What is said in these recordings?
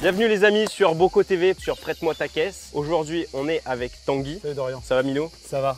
Bienvenue les amis sur Boko TV, sur Prête-moi ta caisse. Aujourd'hui on est avec Tanguy. Salut Dorian. Ça va Milo? Ça va.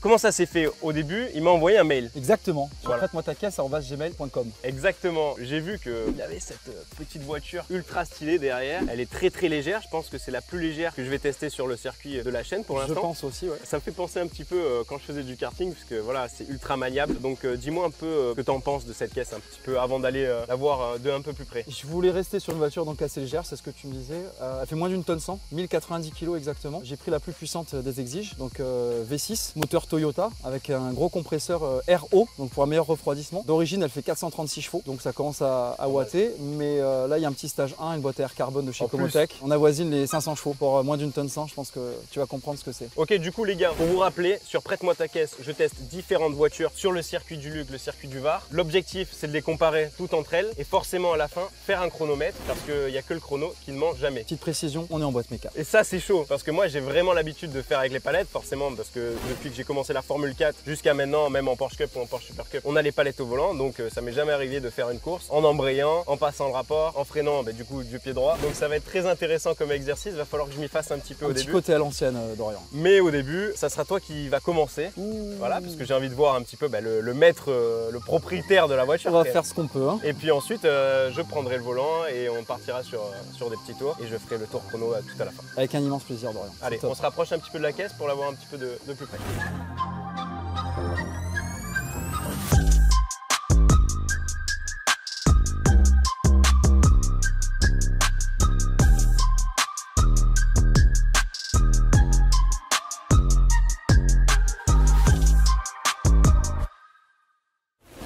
Comment ça s'est fait au début? Il m'a envoyé un mail. Exactement. Sur Voilà. prête-moi ta caisse@gmail.com. Exactement. J'ai vu qu'il avait cette petite voiture ultra stylée derrière. Elle est très légère. Je pense que c'est la plus légère que je vais tester sur le circuit de la chaîne pour l'instant. Je pense aussi, ouais. Ça me fait penser un petit peu quand je faisais du karting, parce que voilà, c'est ultra maniable. Donc dis-moi un peu ce que tu en penses de cette caisse un petit peu avant d'aller la voir de un peu plus près. Je voulais rester sur une voiture donc assez légère, c'est ce que tu me disais. Elle fait moins d'une tonne 100, 1090 kg exactement. J'ai pris la plus puissante des Exige, donc V6, moteur Toyota avec un gros compresseur RO, donc pour un meilleur refroidissement. D'origine, elle fait 436 chevaux, donc ça commence à ouatter. Mais là, il y a un petit stage 1, une boîte à air carbone de chez Comotech. On avoisine les 500 chevaux pour moins d'une tonne 100. Je pense que tu vas comprendre ce que c'est. Ok, du coup les gars, pour vous rappeler, sur Prête-moi ta caisse, je teste différentes voitures sur le circuit du Luc, le circuit du Var. L'objectif, c'est de les comparer toutes entre elles et forcément à la fin, faire un chronomètre parce qu'il n'y a que le chrono qui ne ment jamais. Petite précision, on est en boîte méca. Et ça, c'est chaud parce que moi, j'ai vraiment l'habitude de faire avec les palettes, forcément, parce que depuis que j'ai commencé la Formule 4 jusqu'à maintenant, même en Porsche Cup ou en Porsche Super Cup, on a les palettes au volant, donc ça m'est jamais arrivé de faire une course en embrayant, en passant le rapport, en freinant, du coup, du pied droit. Donc ça va être très intéressant comme exercice, va falloir que je m'y fasse un petit peu au Petit début. côté à l'ancienne, Dorian. Mais au début, ça sera toi qui va commencer. Voilà, parce que j'ai envie de voir un petit peu le maître, le propriétaire de la voiture. On va faire ce qu'on peut. Hein. Et puis ensuite, je prendrai le volant et on partira sur des petits tours et je ferai le tour chrono tout à la fin. Avec un immense plaisir, Dorian. Allez, on se rapproche un petit peu de la caisse pour la voir un petit peu de plus près.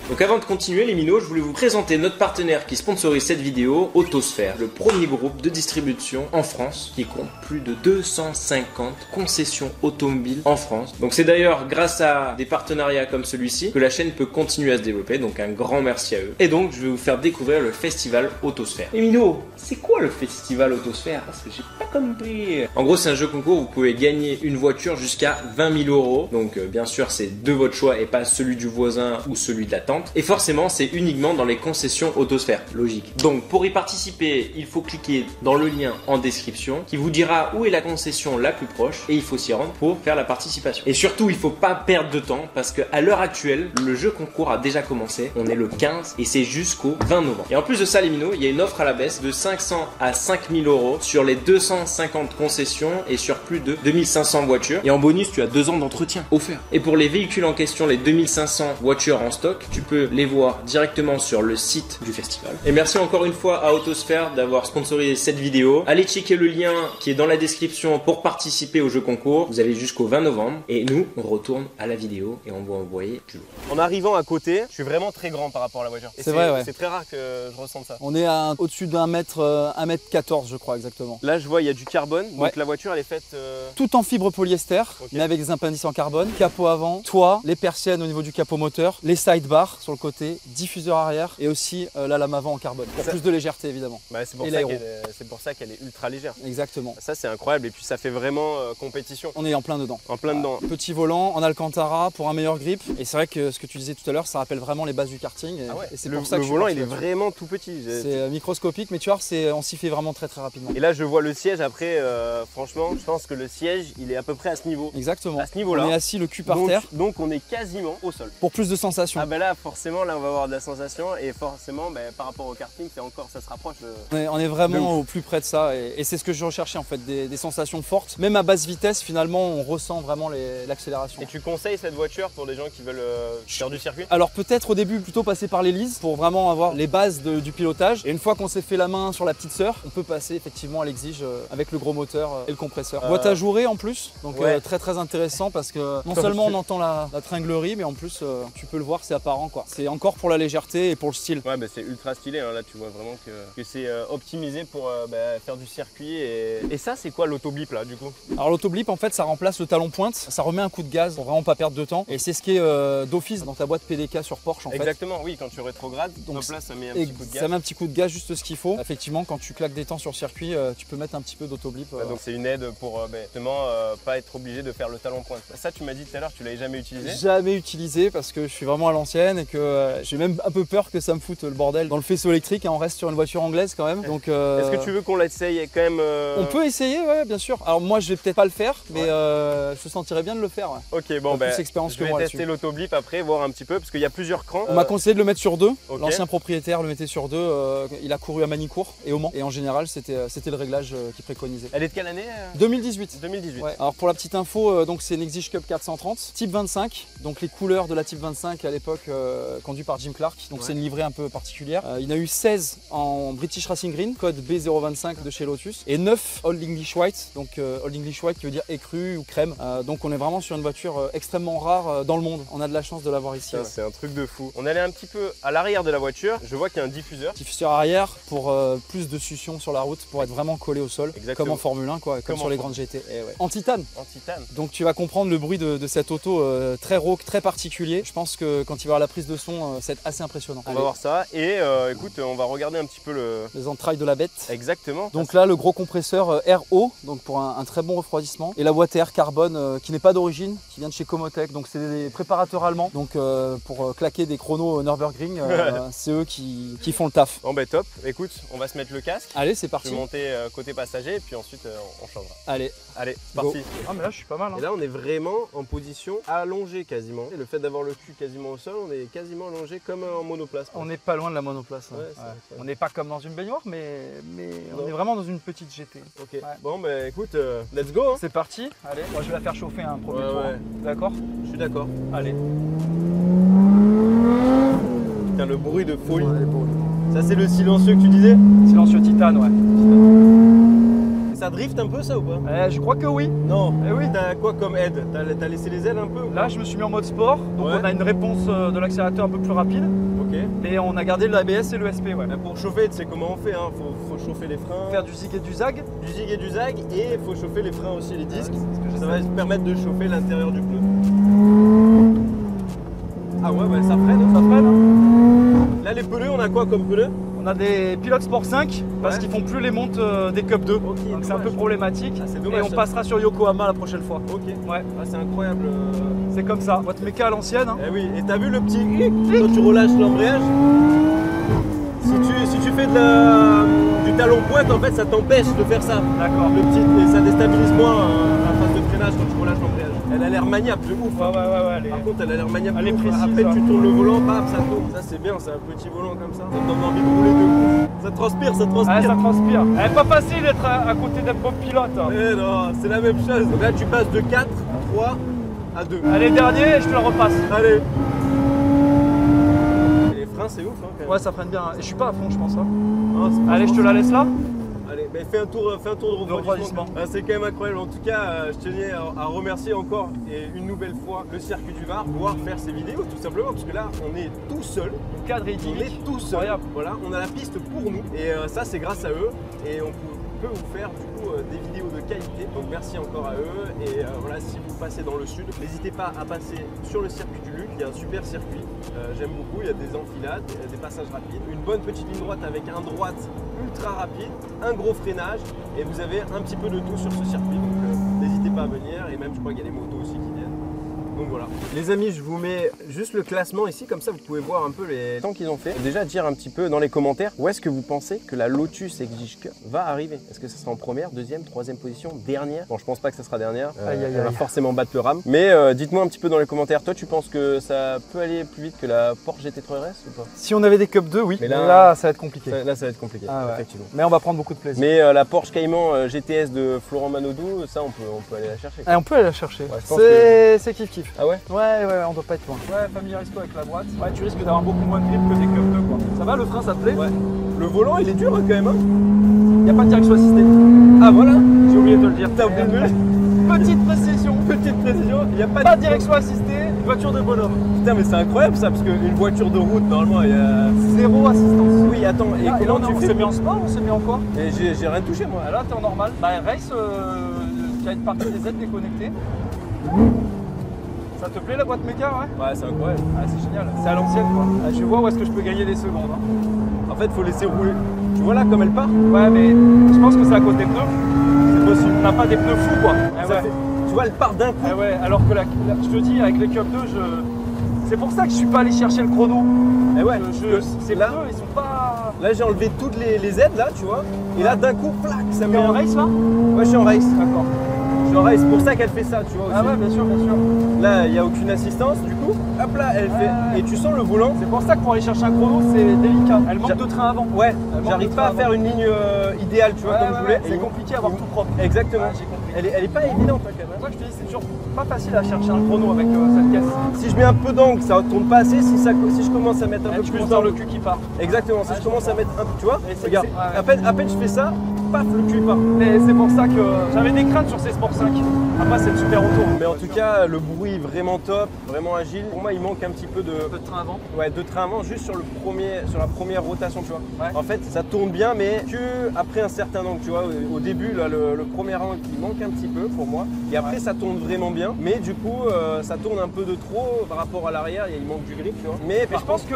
Donc avant de continuer les minots, je voulais vous présenter notre partenaire qui sponsorise cette vidéo, Autosphère, le premier groupe de distribution en France qui compte plus de 250 concessions automobiles en France. Donc c'est d'ailleurs grâce à des partenariats comme celui-ci que la chaîne peut continuer à se développer, donc un grand merci à eux. Et donc je vais vous faire découvrir le festival Autosphère. Et minots, c'est quoi le festival Autosphère? Parce que j'ai pas compris. En gros c'est un jeu concours, vous pouvez gagner une voiture jusqu'à 20 000 €. Donc bien sûr c'est de votre choix et pas celui du voisin ou celui de la tante. Et forcément, c'est uniquement dans les concessions Autosphère, logique. Donc, pour y participer, il faut cliquer dans le lien en description qui vous dira où est la concession la plus proche et il faut s'y rendre pour faire la participation. Et surtout, il faut pas perdre de temps parce qu'à l'heure actuelle, le jeu concours a déjà commencé. On est le 15 et c'est jusqu'au 20 novembre. Et en plus de ça, les minots, il y a une offre à la baisse de 500 à 5000 € sur les 250 concessions et sur plus de 2500 voitures. Et en bonus, tu as 2 ans d'entretien offert. Et pour les véhicules en question, les 2500 voitures en stock, tu peux les voir directement sur le site du festival. Et merci encore une fois à Autosphère d'avoir sponsorisé cette vidéo. Allez checker le lien qui est dans la description pour participer au jeu concours. Vous avez jusqu'au 20 novembre. Et nous, on retourne à la vidéo et on va envoyer du lourd. En arrivant à côté, je suis vraiment très grand par rapport à la voiture. C'est vrai, ouais. C'est très rare que je ressente ça. On est au-dessus d'un mètre, 1m14 je crois exactement. Là, je vois, il y a du carbone. Donc Ouais. la voiture, elle est faite... Tout en fibre polyester, Ok. mais avec des appendices en carbone. Capot avant, toit, les persiennes au niveau du capot moteur, les sidebars sur le côté, diffuseur arrière et aussi la lame avant en carbone. Pour Ça- plus de légèreté évidemment. c'est Et l'aéro. pour ça qu'elle est ultra légère. Exactement. Ça, c'est incroyable. Et puis, ça fait vraiment compétition. On est en plein dedans. En plein dedans. Petit volant en Alcantara pour un meilleur grip. Et c'est vrai que ce que tu disais tout à l'heure, ça rappelle vraiment les bases du karting. Et, Ah ouais. et c'est Le, pour ça que le je suis volant, parti il est là-dessus. vraiment tout petit. C'est microscopique, mais tu vois, on s'y fait vraiment très rapidement. Et là, je vois le siège. Après, franchement, je pense que le siège, il est à peu près à ce niveau. Exactement. À ce niveau-là. On est assis le cul par donc, terre donc, on est quasiment au sol. pour plus de sensations. Ah ben là, forcément, là, on va avoir de la sensation. Et forcément, par rapport au karting, ça se rapproche. On est De vraiment au plus près de ça et c'est ce que je recherchais en fait, des sensations fortes. Même à basse vitesse, finalement, on ressent vraiment l'accélération. Et tu conseilles cette voiture pour des gens qui veulent faire du circuit? Alors peut-être au début plutôt passer par l'hélice pour vraiment avoir les bases du pilotage. Et une fois qu'on s'est fait la main sur la petite sœur, on peut passer effectivement à l'exige avec le gros moteur et le compresseur. Boîte à jouer en plus, donc Ouais. très intéressant parce que non seulement on entend la tringlerie, mais en plus tu peux le voir, c'est apparent quoi. C'est encore pour la légèreté et pour le style. Ouais, c'est ultra stylé. Hein. Là, tu vois vraiment que c'est optimisé pour faire du circuit. Et ça, c'est quoi l'autoblip là, du coup? Alors l'autoblip en fait ça remplace le talon pointe, ça remet un coup de gaz pour vraiment pas perdre de temps et c'est ce qui est d'office dans ta boîte PDK sur Porsche en fait. Exactement, oui, quand tu rétrogrades, Donc, hop là, ça met un Et petit coup de gaz. ça met un petit coup de gaz, juste ce qu'il faut. Effectivement, quand tu claques des temps sur circuit, tu peux mettre un petit peu d'autoblip. Ouais, donc c'est une aide pour justement pas être obligé de faire le talon pointe. Ça, tu m'as dit tout à l'heure, tu l'avais jamais utilisé. Jamais utilisé parce que je suis vraiment à l'ancienne et Donc j'ai même un peu peur que ça me foute le bordel dans le faisceau électrique, hein, on reste sur une voiture anglaise quand même. Donc, est-ce que tu veux qu'on l'essaye quand même On peut essayer, ouais, bien sûr. Alors moi je vais peut-être pas le faire, mais je sentirais bien de le faire. Ouais. Ok, bon ben, je vais tester l'autoblip après, voir un petit peu, parce qu'il y a plusieurs crans. On m'a conseillé de le mettre sur 2. Okay. L'ancien propriétaire le mettait sur 2. Il a couru à Manicourt et au Mans. Et en général, c'était le réglage qu'il préconisait. Elle est de quelle année 2018. 2018. Ouais. Alors pour la petite info, donc c'est une Exige Cup 430, type 25. Donc les couleurs de la type 25 à l'époque, conduit par Jim Clark. Donc c'est une livrée un peu particulière. Il y en a eu 16 en British Racing Green, code B025 de chez Lotus. Et 9 Old English White. Donc Old English White qui veut dire écru ou crème. Donc on est vraiment sur une voiture extrêmement rare dans le monde. On a de la chance de l'avoir ici. Ouais. C'est un truc de fou. On allait un petit peu à l'arrière de la voiture. Je vois qu'il y a un diffuseur. Diffuseur arrière pour plus de succion sur la route, pour être vraiment collé au sol. Exactement. Comme en Formule 1, quoi, comme sur les grandes GT. Et ouais. En titane. En titane. Donc tu vas comprendre le bruit de cette auto très rauque, très particulier. Je pense que quand il va y avoir la prise de son, c'est assez impressionnant. On va voir ça et écoute, on va regarder un petit peu les entrailles de la bête. Exactement. Donc là, le gros compresseur RO, donc pour un très bon refroidissement. Et la boîte à air carbone qui n'est pas d'origine, qui vient de chez Comotech. Donc c'est des préparateurs allemands. Donc pour claquer des chronos Nürburgring, c'est eux qui font le taf. Bon bah top. Écoute, on va se mettre le casque. Allez, c'est parti. Je vais monter côté passager et puis ensuite on changera. Allez, c'est parti. Ah mais là je suis pas mal. Hein. Et là on est vraiment en position allongée quasiment. Et le fait d'avoir le cul quasiment au sol, on est quasiment allongé comme en monoplace. On n'est pas loin de la monoplace. Hein. Ouais. On n'est pas comme dans une baignoire, mais on est vraiment dans une petite GT. Ok. Ouais. Bon bah écoute, let's go. Hein. C'est parti. Allez, moi je vais la faire chauffer un premier tour. Ouais. D'accord. Je suis d'accord. Allez. Putain, le bruit de folie. Ça c'est le silencieux que tu disais? Silencieux titane, ouais. Ça drift un peu ça ou pas? Je crois que oui. Non. Oui. T'as quoi comme aide? T'as laissé les ailes un peu? Là je me suis mis en mode sport, donc on a une réponse de l'accélérateur un peu plus rapide. Ok. Mais on a gardé l'ABS et le SP, ouais. Pour chauffer, tu sais comment on fait, hein. Faut chauffer les freins. Faire du zig et du zag. Du zig et du zag, et il faut chauffer les freins aussi, les disques. Ça va permettre de chauffer l'intérieur du pneu. Ah ouais, ça freine. Ça freine. Hein. Là les pneus, on a quoi comme pneus? On a des Pilote Sport 5 parce qu'ils font plus les montes des Cup 2. Okay, donc c'est un peu problématique. Ah, dommage, et on passera sur Yokohama la prochaine fois. Ok. Ouais. Ah, c'est incroyable. C'est comme ça. Boîte méca à l'ancienne. Hein. Eh oui. Et t'as vu le petit quand tu relâches l'embrayage? Si tu fais du talon pointe, en fait, ça t'empêche de faire ça. D'accord. Le petit, et ça déstabilise moins la phase de freinage quand tu relâches l'embrayage. Elle a l'air maniable de ouf. Ouais. Par contre, elle a l'air maniable de ouf. Précise, après, tu tournes le volant, bam, ça tourne. Ça, c'est bien, c'est un petit volant comme ça. Ça te donne envie de rouler de ouf. Ça transpire. Ah, ça transpire. Elle est pas facile d'être à côté d'un bon pilote. Hein. Eh non, c'est la même chose. Donc là, tu passes de 4, 3 à 2. Allez, dernier, je te le repasse. Allez. Et les freins, c'est ouf. Hein, quand même. Ouais, ça freine bien. Et je suis pas à fond, je pense. Hein. Non, allez, je te la laisse là. Allez, mais fais un tour de refroidissement. Ah, c'est quand même incroyable. En tout cas, je tenais à remercier encore et une nouvelle fois le circuit du Var pour pouvoir faire ces vidéos, tout simplement, parce que là, on est tout seul. Le cadre est idyllique. On est tout seul. Voilà, on a la piste pour nous. Et ça, c'est grâce à eux. Et on peut vous faire du coup des vidéos de qualité. Donc merci encore à eux. Et voilà, si vous passez dans le sud, n'hésitez pas à passer sur le circuit du Luc. Il y a un super circuit. J'aime beaucoup. Il y a des enfilades, des passages rapides, une bonne petite ligne droite avec un droite ultra rapide, un gros freinage, et vous avez un petit peu de tout sur ce circuit. Donc n'hésitez pas à venir. Et même, je crois qu'il y a des motos aussi qui viennent. Donc voilà. Les amis, je vous mets juste le classement ici, comme ça vous pouvez voir un peu les temps qu'ils ont fait. Déjà dire un petit peu dans les commentaires où est-ce que vous pensez que la Lotus Exige Cup va arriver. Est-ce que ça sera en première, deuxième, troisième position, dernière? Bon, je pense pas que ça sera dernière. Elle va forcément battre le RAM. Mais dites-moi un petit peu dans les commentaires, toi tu penses que ça peut aller plus vite que la Porsche GT3 RS ou pas? Si on avait des Cup 2, oui. Mais là ça va être compliqué. Là ça va être compliqué, effectivement. Mais on va prendre beaucoup de plaisir. Mais la Porsche Cayman GTS de Florent Manodou, ça on peut aller la chercher. On peut aller la chercher. Ouais, c'est kiff kiff. Ah ouais? Ouais, on doit pas être loin. Ouais, familiarise-toi avec la droite. Ouais, tu risques d'avoir beaucoup moins de grip que des Cup 2 quoi. Ça va, le frein ça te plaît? Ouais. Le volant il est dur quand même. Hein. Y a pas de direction assistée. Ah voilà, j'ai oublié de te le dire. T'as oublié de le dire. Petite précision, il n'y a pas de direction assistée, voiture de bonhomme. Putain mais c'est incroyable ça, parce qu'une voiture de route normalement il y a... Zéro assistance. Oui attends, et là, comment on s'est mis en sport, on s'est mis en quoi? Et j'ai rien touché moi. Là t'es en normal. Bah race, tu as une partie des aides déconnectées. Ça te plaît la boîte méca? Ouais c'est incroyable. Ah, c'est génial, c'est à l'ancienne quoi. Je vois où est-ce que je peux gagner des secondes. Hein. En fait faut laisser rouler. Tu vois là comme elle part? Ouais mais je pense que c'est à cause des pneus. C'est possible. On n'a pas des pneus fous quoi. Tu vois elle part d'un coup. Ouais, alors que je te dis avec les Cup 2 C'est pour ça que je suis pas allé chercher le chrono. Et ouais, Ces là, pneus, ils sont pas... là j'ai enlevé toutes les aides là, tu vois. Et là d'un coup, plac, ça T'es met en race là? Ouais, je suis en race. D'accord. Je suis en race, c'est pour ça qu'elle fait ça, tu vois. Aussi. Ah ouais, bien sûr, bien sûr. Là, il n'y a aucune assistance, du coup. Hop là, elle fait. Et tu sens le volant. C'est pour ça que pour aller chercher un chrono, c'est délicat. Elle manque de train avant. Ouais, Elle manque j'arrive de pas train à faire avant. une ligne idéale, tu vois, comme je voulais. C'est compliqué à avoir tout propre. Exactement. Ouais, j'ai compris. Elle est pas évidente, hein, quand même. C'est pour ça que je te dis, c'est toujours pas facile à chercher un chrono avec cette caisse. Si je mets un peu d'angle, ça tourne pas assez. Si je commence à mettre un peu Tu plus commences à avoir d'angle. le cul qui part. Exactement, si je commence à mettre un peu, tu vois, Et c'est- regarde, c'est- ouais. à peine je fais ça, paf, le cul il part. Mais c'est pour ça que j'avais des craintes sur ces Sport 5. Après, c'est une super auto. Mais en tout cas, le bruit est vraiment top, vraiment agile. Pour moi, il manque un petit peu de train avant. Ouais, de train avant, juste sur la première rotation, tu vois. Ouais. En fait, ça tourne bien, mais que après un certain angle, tu vois. Au début, là, le premier angle, il manque un petit peu pour moi. Et après, ça tourne vraiment bien. Mais du coup, ça tourne un peu de trop par rapport à l'arrière. Il manque du grip, tu vois. Mais Je pense que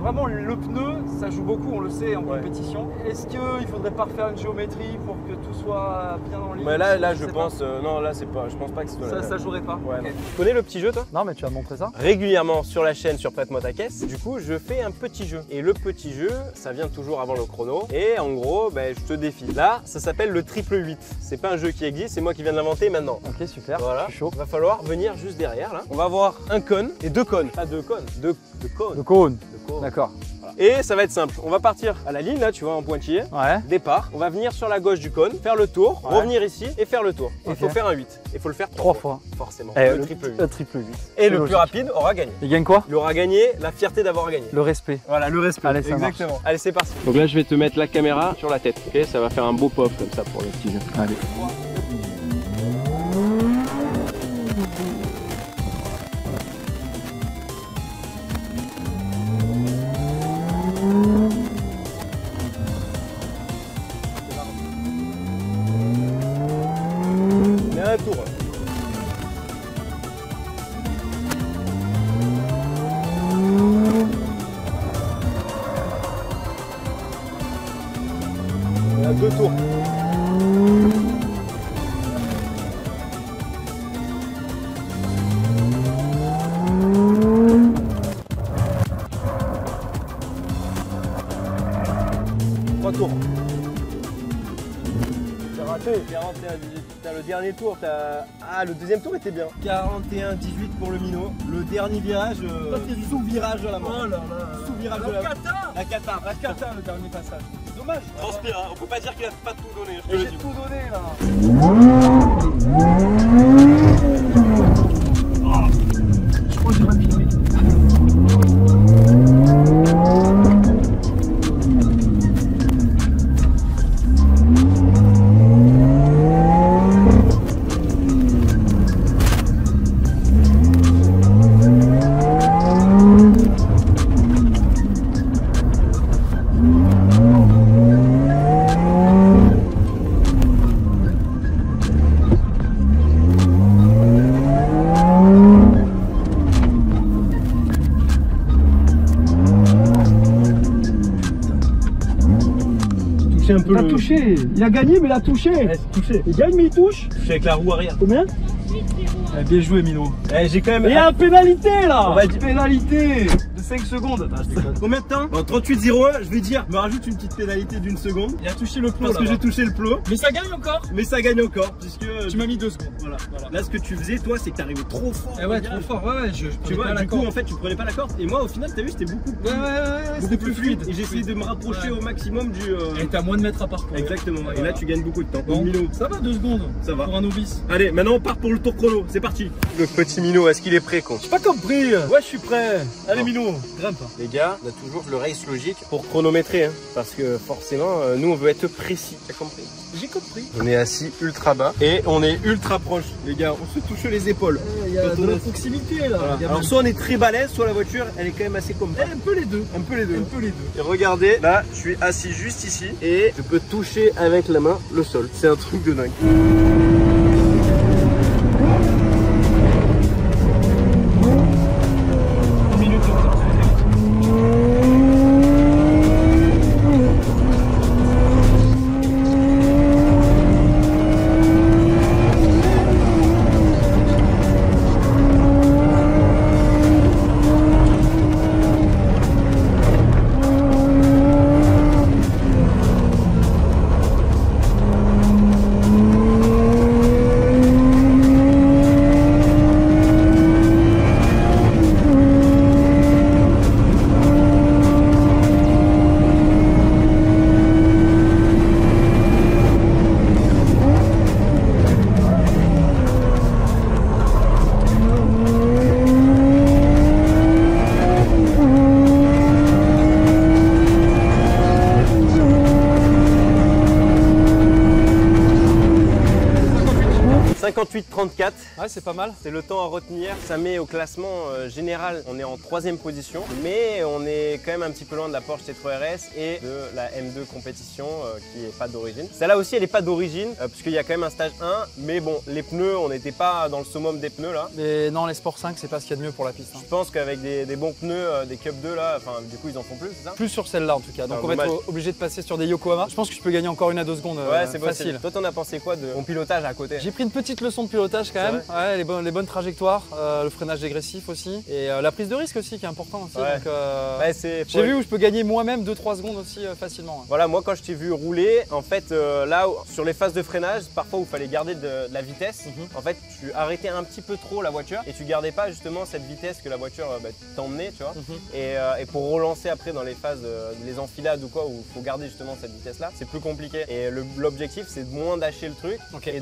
vraiment le pneu, ça joue beaucoup, on le sait en compétition. Est-ce qu'il faudrait pas refaire une géométrie pour que tout soit bien en ligne? Mais là, je pense, non, là, c'est pas. Je pense pas que c'est Ça jouerait pas. Ouais, Ok. non. Tu connais le petit jeu, toi? Non, mais tu vas me montrer ça. Régulièrement sur la chaîne sur Prête-moi ta caisse, du coup je fais un petit jeu. Et le petit jeu, ça vient toujours avant le chrono. Et en gros, ben, je te défie. Là, ça s'appelle le triple 8. C'est pas un jeu qui existe, c'est moi qui viens de l'inventer maintenant. Ok, super. Voilà. Je suis chaud. Il va falloir venir juste derrière là. On va avoir un cône et deux cônes. Pas deux cônes, deux cônes. Le cône. Deux cônes. D'accord. Voilà. Et ça va être simple. On va partir à la ligne là, tu vois, en pointillé. Ouais. Départ. On va venir sur la gauche du cône, faire le tour, Ouais. revenir ici et faire le tour. Il Ok. faut faire un 8. Il faut le faire 3 fois. Forcément. Eh, le triple 8. Le triple 8. Et le plus rapide aura gagné. Il gagne quoi? Il aura gagné la fierté d'avoir gagné. Le respect. Voilà, le respect. Allez, ça Exactement. Allez, c'est parti. Donc là, je vais te mettre la caméra sur la tête. Ok, ça va faire un beau pop comme ça pour le petit jeu. Allez. On est à un tour. On est à 2 tours. Trois tours. T'as raté. 41, 18. T'as le dernier tour. Ah, le deuxième tour était bien. 41, 18 pour le minot. Le dernier virage, sous-virage de la mort. Oh là là. Sous-virage de la mort. La cata. La cata, le dernier passage. Dommage. Transpire, hein. On peut pas dire qu'il a pas tout donné. J'ai tout donné là. Je crois que j'ai mal filmé. Toucher un peu Il a touché, il a gagné mais il a touché. touché. Il gagne mais il touche. Touché avec la roue arrière. Combien? Bien joué Mino. J'ai quand même. Il y a un pénalité là. On va dire- pénalité de 5 secondes. Attends, je déconne. Combien de temps? En 38,01, je vais dire, me rajoute une petite pénalité d'une seconde. Il a touché le plot Parce que j'ai touché le plot. Mais ça gagne encore. Mais ça gagne encore, puisque. Tu m'as mis 2 secondes. Voilà. Là, ce que tu faisais, toi, c'est que t'arrivais trop fort. Eh ouais, trop fort. Ouais, je Tu vois, du coup, en fait, tu prenais pas la corde. Et moi, au final, t'as vu, c'était beaucoup plus. Ouais, Beaucoup plus fluide. Et j'ai essayé de me rapprocher au maximum du. Et t'as moins de mètres à parcourir. Exactement. Et Voilà. là, tu gagnes beaucoup de temps. Bon, Mino. ça va 2 secondes. Ça va. Pour un novice. Allez, maintenant, on part pour le tour chrono. C'est parti. Le petit Mino, est-ce qu'il est prêt, con? J'ai pas compris. Ouais, je suis prêt. Allez Bon. Mino, grimpe. Les gars, on a toujours le race logique pour chronométrer. Hein, parce que forcément, nous, on veut être précis. T'as compris? J'ai compris. On est assis ultra bas et on est ultra proche. Les gars, on se touche les épaules. Il y a Quand de on la est- proximité là. Voilà. Il y a Alors même- soit on est très balèze, soit la voiture elle est quand même assez compacte. un peu les deux. Un peu les deux. Un peu les deux. Et regardez, là je suis assis juste ici et je peux toucher avec la main le sol. C'est un truc de dingue. 34. Ouais, c'est pas mal. C'est le temps à retenir. Ça met au classement général, on est en 3e position, mais on est quand même un petit peu loin de la Porsche T3 RS et de la M2 compétition qui est pas d'origine. Celle-là aussi, elle est pas d'origine puisqu'il y a quand même un stage 1, mais bon, les pneus, on n'était pas dans le summum des pneus là. Mais non, les Sport 5, c'est pas ce qu'il y a de mieux pour la piste. Je pense qu'avec des bons pneus, des Cup 2 là, enfin du coup ils en font plus, c'est ça? Plus sur celle-là en tout cas. Donc Ah, on va dommage. être obligé de passer sur des Yokohama. Je pense que je peux gagner encore 1 à 2 secondes Ouais, c'est facile. possible. Toi, t'en as pensé quoi de mon pilotage à côté? J'ai pris une petite leçon de pilotage quand même. Ouais, les bonnes trajectoires, le freinage dégressif aussi. Et la prise de risque aussi qui est important aussi. Ouais. Donc, Ouais, j'ai vu où je peux gagner moi-même 2-3 secondes aussi facilement. Ouais. Voilà, moi quand je t'ai vu rouler, en fait là sur les phases de freinage, parfois où il fallait garder de la vitesse, en fait tu arrêtais un petit peu trop la voiture et tu gardais pas justement cette vitesse que la voiture t'emmenait, tu vois. Et pour relancer après dans les phases, les enfilades ou quoi, où il faut garder justement cette vitesse là, c'est plus compliqué. Et l'objectif c'est de moins lâcher le truc et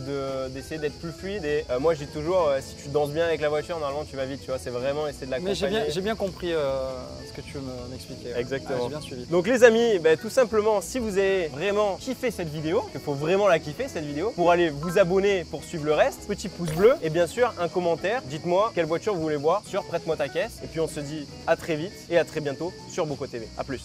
d'essayer d'être plus fluide. Et moi je dis toujours, si tu danses bien avec la voiture, normalement tu vas vite, tu vois, c'est vraiment essayer de l'accompagner. Mais j'ai bien compris ce que tu veux m'expliquer. Ouais. Exactement. J'ai bien suivi. Donc les amis, tout simplement, si vous avez vraiment kiffé cette vidéo, il faut vraiment la kiffer cette vidéo, pour aller vous abonner pour suivre le reste, petit pouce bleu et bien sûr un commentaire. Dites-moi quelle voiture vous voulez voir sur Prête-moi ta caisse. Et puis on se dit à très vite et à très bientôt sur Boko TV. A plus.